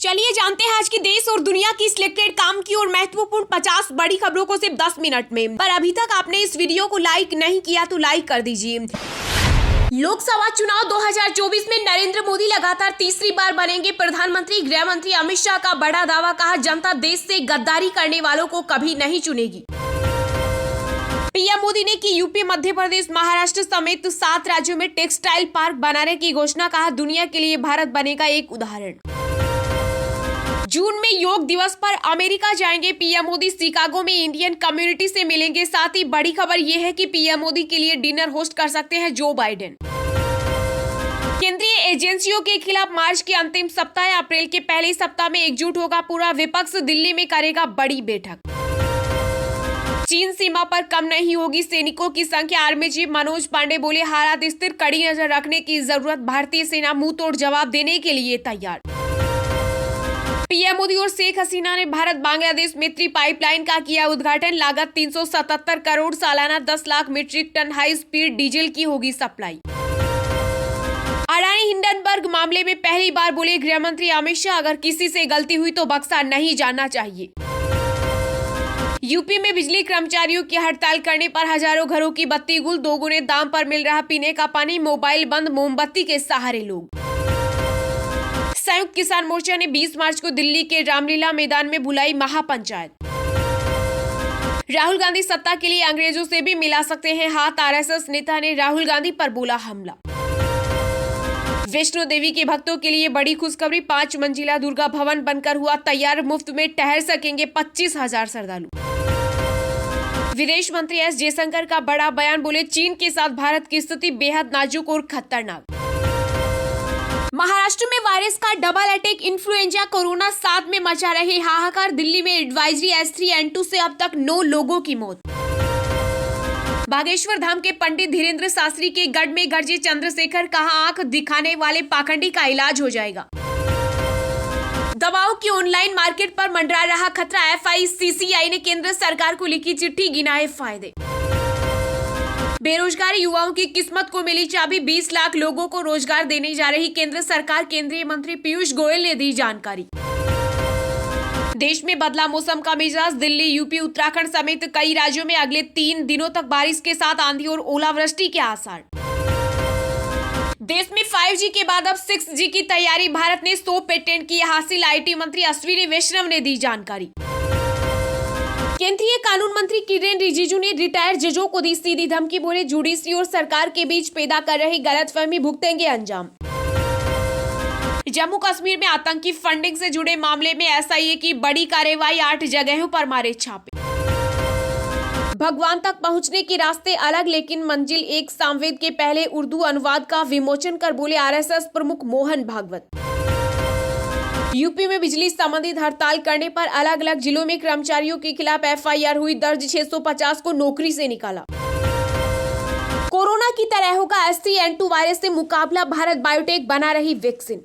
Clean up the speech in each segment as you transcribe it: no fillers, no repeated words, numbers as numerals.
चलिए जानते हैं आज की देश और दुनिया की सिलेक्टेड काम की और महत्वपूर्ण 50 बड़ी खबरों को सिर्फ 10 मिनट में। पर अभी तक आपने इस वीडियो को लाइक नहीं किया तो लाइक कर दीजिए। लोकसभा चुनाव 2024 में नरेंद्र मोदी लगातार तीसरी बार बनेंगे प्रधानमंत्री। गृह मंत्री अमित शाह का बड़ा दावा, कहा जनता देश से गद्दारी करने वालों को कभी नहीं चुनेगी। पीएम मोदी ने की यूपी, मध्य प्रदेश, महाराष्ट्र समेत 7 राज्यों में टेक्सटाइल पार्क बनाने की घोषणा, कहा दुनिया के लिए भारत बनेगा एक उदाहरण। जून में योग दिवस पर अमेरिका जाएंगे पीएम मोदी, शिकागो में इंडियन कम्युनिटी से मिलेंगे। साथ ही बड़ी खबर यह है कि पीएम मोदी के लिए डिनर होस्ट कर सकते हैं जो बाइडेन। केंद्रीय एजेंसियों के खिलाफ मार्च के अंतिम सप्ताह, अप्रैल के पहले सप्ताह में एकजुट होगा पूरा विपक्ष, दिल्ली में करेगा बड़ी बैठक। चीन सीमा पर कम नहीं होगी सैनिकों की संख्या, आर्मी चीफ मनोज पांडे बोले हालात स्थिर, कड़ी नजर रखने की जरूरत, भारतीय सेना मुंह तोड़ जवाब देने के लिए तैयार। पीएम मोदी और शेख हसीना ने भारत बांग्लादेश मैत्री पाइपलाइन का किया उद्घाटन, लागत 377 करोड़, सालाना 10 lakh metric ton high speed diesel की होगी सप्लाई। अडानी हिंडनबर्ग मामले में पहली बार बोले गृह मंत्री अमित शाह, अगर किसी से गलती हुई तो बख्शा नहीं जाना चाहिए। यूपी में बिजली कर्मचारियों की हड़ताल करने पर हजारों घरों की बत्ती गुल, दोगुने दाम पर मिल रहा पीने का पानी, मोबाइल बंद, मोमबत्ती के सहारे लोग। संयुक्त किसान मोर्चा ने 20 मार्च को दिल्ली के रामलीला मैदान में बुलाई महापंचायत। राहुल गांधी सत्ता के लिए अंग्रेजों से भी मिला सकते हैं हाथ, आरएसएस नेता ने राहुल गांधी पर बोला हमला। वैष्णो देवी के भक्तों के लिए बड़ी खुशखबरी, 5 मंजिला दुर्गा भवन बनकर हुआ तैयार, मुफ्त में ठहर सकेंगे 25,000 श्रद्धालु। विदेश मंत्री एस जयशंकर का बड़ा बयान, बोले चीन के साथ भारत की स्थिति बेहद नाजुक और खतरनाक। महाराष्ट्र में वायरस का डबल अटैक, इन्फ्लुएंजा कोरोना साथ में मचा रहे हाहाकार, दिल्ली में एडवाइजरी H3N2 से अब तक 9 लोगों की मौत। बागेश्वर धाम के पंडित धीरेन्द्र शास्त्री के गढ़ में गरजे चंद्रशेखर, कहा आंख दिखाने वाले पाखंडी का इलाज हो जाएगा। दवाओं की ऑनलाइन मार्केट पर मंडरा रहा खतरा, FICCI ने केंद्र सरकार को लिखी चिट्ठी, गिनाए फायदे। बेरोजगार युवाओं की किस्मत को मिली चाबी, 20 लाख लोगों को रोजगार देने जा रही केंद्र सरकार, केंद्रीय मंत्री पीयूष गोयल ने दी जानकारी। देश में बदला मौसम का मिजाज, दिल्ली, यूपी, उत्तराखंड समेत कई राज्यों में अगले 3 दिनों तक बारिश के साथ आंधी और ओलावृष्टि के आसार। देश में 5G के बाद अब 6G की तैयारी, भारत ने 100 पेटेंट की हासिल, IT मंत्री अश्विनी वैष्णव ने दी जानकारी। केंद्रीय कानून मंत्री किरेन रिजिजू ने रिटायर्ड जजों को दी सीधी धमकी, बोले जुडिशरी और सरकार के बीच पैदा कर रही गलतफहमी भुगतेंगे अंजाम। जम्मू कश्मीर में आतंकी फंडिंग से जुड़े मामले में SIA की बड़ी कार्रवाई, 8 जगहों पर मारे छापे। भगवान तक पहुंचने के रास्ते अलग लेकिन मंजिल एक, सामवेद के पहले उर्दू अनुवाद का विमोचन कर बोले RSS प्रमुख मोहन भागवत। यूपी में बिजली संबंधित हड़ताल करने पर अलग अलग जिलों में कर्मचारियों के खिलाफ FIR हुई दर्ज, 650 को नौकरी से निकाला। कोरोना की तरह होगा H3N2 वायरस से मुकाबला, भारत बायोटेक बना रही वैक्सीन।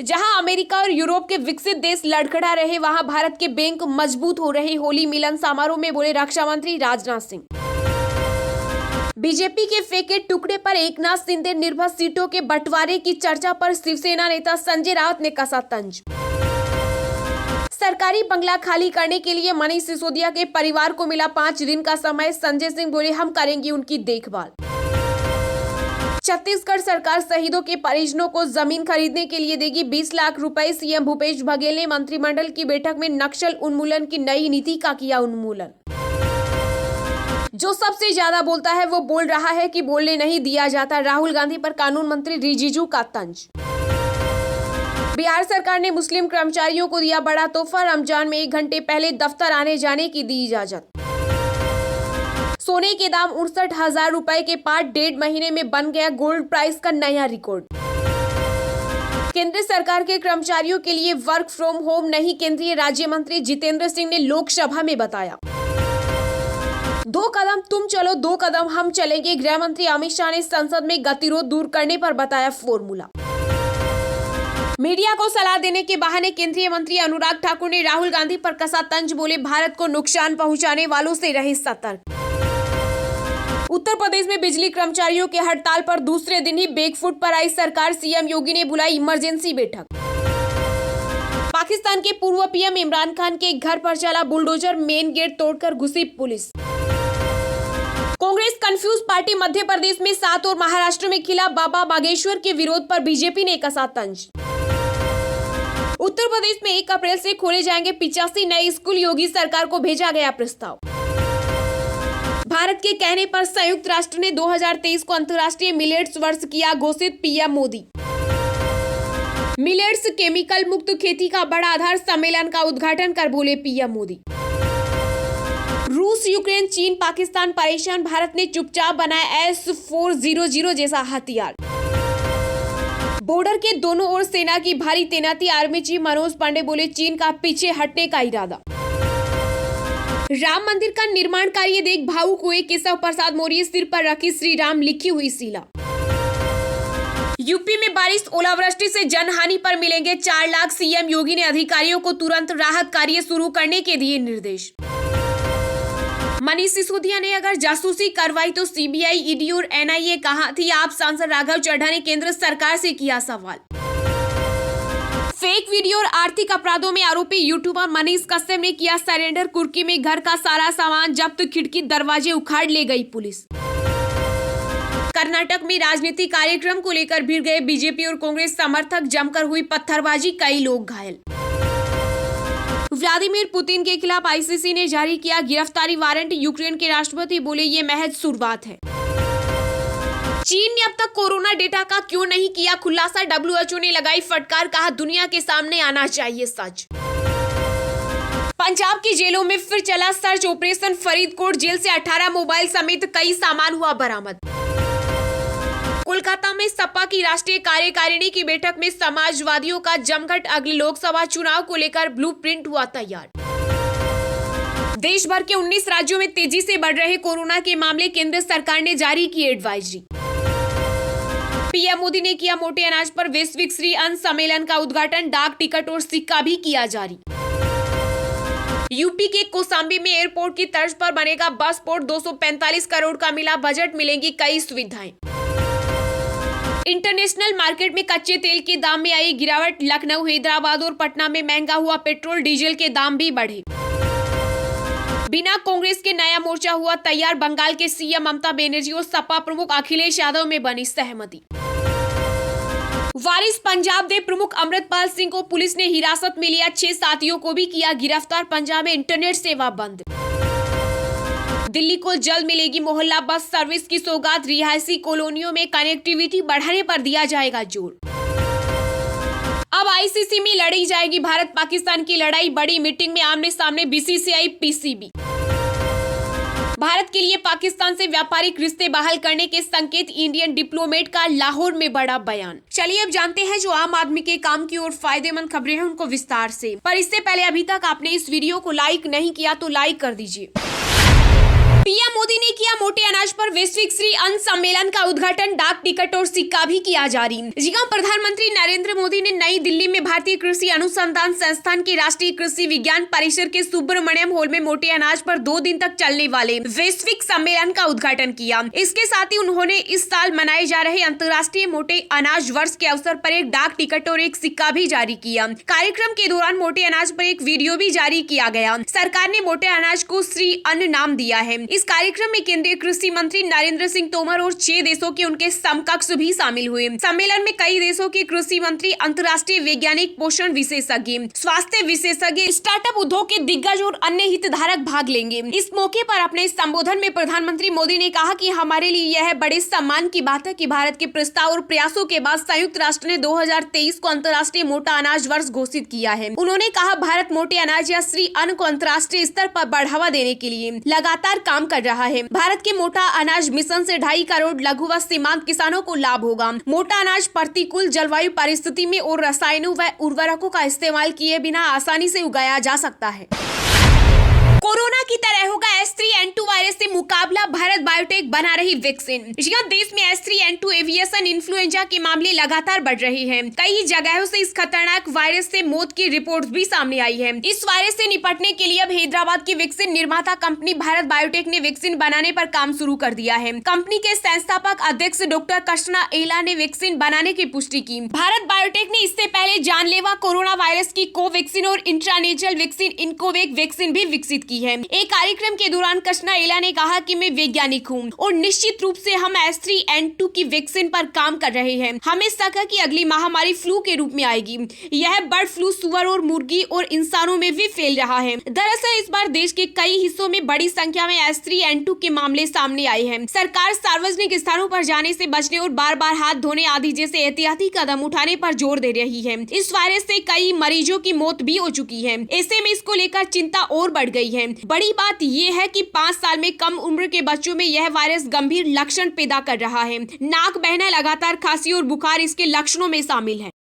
जहां अमेरिका और यूरोप के विकसित देश लड़खड़ा रहे, वहां भारत के बैंक मजबूत हो रहे, होली मिलन समारोह में बोले रक्षा मंत्री राजनाथ सिंह। बीजेपी के फेंके टुकड़े पर एकनाथ शिंदे, निर्भर सीटों के बंटवारे की चर्चा पर शिवसेना नेता संजय राउत ने कसा तंज। सरकारी बंगला खाली करने के लिए मनीष सिसोदिया के परिवार को मिला 5 दिन का समय, संजय सिंह बोले हम करेंगे उनकी देखभाल। छत्तीसगढ़ सरकार शहीदों के परिजनों को जमीन खरीदने के लिए देगी 20 लाख रुपए, सीएम भूपेश बघेल ने मंत्रिमंडल की बैठक में नक्सल उन्मूलन की नई नीति का किया उन्मूलन। जो सबसे ज्यादा बोलता है वो बोल रहा है कि बोलने नहीं दिया जाता, राहुल गांधी पर कानून मंत्री रिजिजू का तंज। बिहार सरकार ने मुस्लिम कर्मचारियों को दिया बड़ा तोहफा, रमजान में 1 घंटे पहले दफ्तर आने जाने की दी इजाजत। सोने के दाम 69,000 रुपए के पार, 1.5 महीने में बन गया गोल्ड प्राइस का नया रिकॉर्ड। केंद्र सरकार के कर्मचारियों के लिए वर्क फ्रॉम होम नहीं, केंद्रीय राज्य मंत्री जितेंद्र सिंह ने लोकसभा में बताया। 2 कदम तुम चलो, 2 कदम हम चलेंगे, गृह मंत्री अमित शाह ने संसद में गतिरोध दूर करने पर बताया फॉर्मूला। मीडिया को सलाह देने के बहाने केंद्रीय मंत्री अनुराग ठाकुर ने राहुल गांधी पर कसा तंज, बोले भारत को नुकसान पहुंचाने वालों से रहे सतर्क। उत्तर प्रदेश में बिजली कर्मचारियों के हड़ताल पर दूसरे दिन ही बैकफुट पर आई सरकार, सीएम योगी ने बुलाई इमरजेंसी बैठक। पाकिस्तान के पूर्व पीएम इमरान खान के घर पर चला बुलडोजर, मेन गेट तोड़कर घुसी police. Congress confuse party Madhya Pradesh में 7 और महाराष्ट्र में खिला बाबा बागेश्वर के विरोध पर बीजेपी ने कसा तंज। उत्तर प्रदेश में 1 अप्रैल से खोले जाएंगे 85 नए स्कूल, योगी सरकार को भेजा गया प्रस्ताव। भारत के कहने पर संयुक्त राष्ट्र ने 2023 को अंतर्राष्ट्रीय मिलेट्स वर्ष किया घोषित, पीएम मोदी। मिलेट्स केमिकल मुक्त खेती का बड़ा आधार, सम्मेलन का उद्घाटन कर बोले पीएम मोदी। रूस, यूक्रेन, चीन, पाकिस्तान परेशान, भारत ने चुपचाप बनाया S-400 जैसा हथियार। बॉर्डर के दोनों ओर सेना की भारी तैनाती, आर्मी चीफ मनोज पांडे बोले चीन का पीछे हटने का इरादा। राम मंदिर का निर्माण कार्य देख भावुक हुए केशव प्रसाद मौर्य, सिर पर रखी श्री राम लिखी हुई शिला। यूपी में बारिश, ओलावृष्टि से जनहानि पर मिलेंगे 4 लाख, सीएम योगी ने अधिकारियों को तुरंत राहत कार्य शुरू करने के दिए निर्देश। मनीष सिसोदिया ने अगर जासूसी करवाई तो सीबीआई, ईडी और एनआईए कहां थी, आप सांसद राघव चड्ढा ने केंद्र सरकार से किया सवाल। फेक वीडियो और आर्थिक अपराधों में आरोपी यूट्यूबर मनीष कश्यप ने किया सरेंडर, कुर्की में घर का सारा सामान जब्त, खिड़की दरवाजे उखाड़ ले गई पुलिस। कर्नाटक में राजनीतिक कार्यक्रम को लेकर भिड़ गए बीजेपी और कांग्रेस समर्थक, जमकर हुई पत्थरबाजी, कई लोग घायल। व्लादिमीर पुतिन के खिलाफ आईसीसी ने जारी किया गिरफ्तारी वारंट, यूक्रेन के राष्ट्रपति बोले ये महज शुरुआत है। चीन ने अब तक कोरोना डेटा का क्यों नहीं किया खुलासा, WHO ने लगाई फटकार, कहा दुनिया के सामने आना चाहिए सच। पंजाब की जेलों में फिर चला सर्च ऑपरेशन, फरीदकोट जेल से 18 मोबाइल समेत कई सामान हुआ बरामद। कोलकाता में सपा की राष्ट्रीय कार्यकारिणी की बैठक में समाजवादियों का जमघट, अगले लोकसभा चुनाव को लेकर ब्लूप्रिंट हुआ तैयार। देश भर के 19 राज्यों में तेजी से बढ़ रहे कोरोना के मामले, केंद्र सरकार ने जारी की एडवाइजरी। पीएम मोदी ने किया मोटे अनाज पर वैश्विक श्री अन्न सम्मेलन का उद्घाटन, डाक टिकट और सिक्का भी किया जारी। यूपी के कौशाम्बी में एयरपोर्ट की तर्ज पर बनेगा बस पोर्ट, 245 करोड़ का मिला बजट, मिलेंगी कई सुविधाएं। इंटरनेशनल मार्केट में कच्चे तेल के दाम में आई गिरावट, लखनऊ, हैदराबाद और पटना में महंगा हुआ पेट्रोल, डीजल के दाम भी बढ़े। बिना कांग्रेस के नया मोर्चा हुआ तैयार, बंगाल के सीएम ममता बनर्जी और सपा प्रमुख अखिलेश यादव में बनी सहमति। वारिस पंजाब दे प्रमुख अमृतपाल सिंह को पुलिस ने हिरासत में लिया, 6 साथियों को भी किया गिरफ्तार, पंजाब में इंटरनेट सेवा बंद। दिल्ली को जल्द मिलेगी मोहल्ला बस सर्विस की सौगात, रिहायशी कॉलोनियों में कनेक्टिविटी बढ़ाने पर दिया जाएगा जोर। अब आईसीसी में लड़ी जाएगी भारत पाकिस्तान की लड़ाई, बड़ी मीटिंग में आमने सामने बीसीसीआई, पीसीबी। भारत के लिए पाकिस्तान से व्यापारिक रिश्ते बहाल करने के संकेत, इंडियन डिप्लोमेट का लाहौर में बड़ा बयान। चलिए अब जानते हैं जो आम आदमी के काम की और फायदेमंद खबरें हैं उनको विस्तार से, पर इससे पहले अभी तक आपने इस वीडियो को लाइक नहीं किया तो लाइक कर दीजिए। पीएम मोदी ने किया मोटे अनाज पर वैश्विक श्री अन्न सम्मेलन का उद्घाटन, डाक टिकट और सिक्का भी किया जारी। जिसमें प्रधानमंत्री नरेंद्र मोदी ने नई दिल्ली में भारतीय कृषि अनुसंधान संस्थान के राष्ट्रीय कृषि विज्ञान परिसर के सुब्रमण्यम हॉल में मोटे अनाज पर 2 दिन तक चलने वाले वैश्विक सम्मेलन का उद्घाटन किया। इसके साथ ही उन्होंने इस साल मनाए जा रहे अंतर्राष्ट्रीय मोटे अनाज वर्ष के अवसर पर एक डाक टिकट और एक सिक्का भी जारी किया। कार्यक्रम के दौरान मोटे अनाज पर एक वीडियो भी जारी किया गया। सरकार ने मोटे अनाज को श्री अन्न नाम दिया है। इस कार्यक्रम में केंद्रीय कृषि मंत्री नरेंद्र सिंह तोमर और 6 देशों के उनके समकक्ष भी शामिल हुए। सम्मेलन में कई देशों के कृषि मंत्री, अंतर्राष्ट्रीय वैज्ञानिक, पोषण विशेषज्ञ, स्वास्थ्य विशेषज्ञ, स्टार्टअप उद्योग के दिग्गज और अन्य हितधारक भाग लेंगे। इस मौके पर अपने संबोधन में प्रधानमंत्री मोदी ने कहा कि हमारे लिए यह बड़े सम्मान की बात है कि भारत के प्रस्ताव और प्रयासों के बाद संयुक्त राष्ट्र ने 2023 को अंतर्राष्ट्रीय मोटा अनाज वर्ष घोषित किया है। उन्होंने कहा भारत मोटे अनाज या श्री अन्न को अंतर्राष्ट्रीय स्तर पर बढ़ावा देने के लिए लगातार काम कर रहा है। भारत के मोटा अनाज मिशन से 2.5 करोड़ लघु व सीमांत किसानों को लाभ होगा। मोटा अनाज प्रतिकूल जलवायु परिस्थिति में और रसायनों व उर्वरकों का इस्तेमाल किए बिना आसानी से उगाया जा सकता है। कोरोना की तरह होगा H3N2 वायरस से मुकाबला, भारत बायोटेक बना रही वैक्सीन। यहाँ देश में H3N2 एविएशन इन्फ्लुएंजा के मामले लगातार बढ़ रहे हैं। कई जगहों से इस खतरनाक वायरस से मौत की रिपोर्ट भी सामने आई है। इस वायरस से निपटने के लिए अब हैदराबाद की वैक्सीन निर्माता कंपनी भारत बायोटेक ने वैक्सीन बनाने पर काम शुरू कर दिया है। कंपनी के संस्थापक अध्यक्ष डॉक्टर कृष्णा एला ने वैक्सीन बनाने की पुष्टि की। भारत बायोटेक ने इससे पहले जानलेवा कोरोना वायरस की कोवैक्सीन और इंट्रानेजल वैक्सीन इनकोवेक वैक्सीन भी विकसित की है। एक कार्यक्रम के दौरान कृष्णा एला ने कहा कि मैं वैज्ञानिक हूं और निश्चित रूप से हम H3N2 की वैक्सीन पर काम कर रहे हैं। हमें शक है कि अगली महामारी फ्लू के रूप में आएगी। यह बर्ड फ्लू सुअर और मुर्गी और इंसानों में भी फैल रहा है। दरअसल इस बार देश के कई हिस्सों में बड़ी संख्या में H3N2 के मामले सामने आए हैं। सरकार सार्वजनिक स्थानों पर जाने से बचने और बार बार हाथ धोने आदि जैसे एहतियाती कदम उठाने पर जोर दे रही है। इस वायरस से कई मरीजों की मौत भी हो चुकी है। ऐसे में इसको लेकर चिंता और बढ़ गई है। बड़ी बात यह है कि 5 साल में कम उम्र के बच्चों में यह वायरस गंभीर लक्षण पैदा कर रहा है। नाक बहना, लगातार खांसी और बुखार इसके लक्षणों में शामिल है।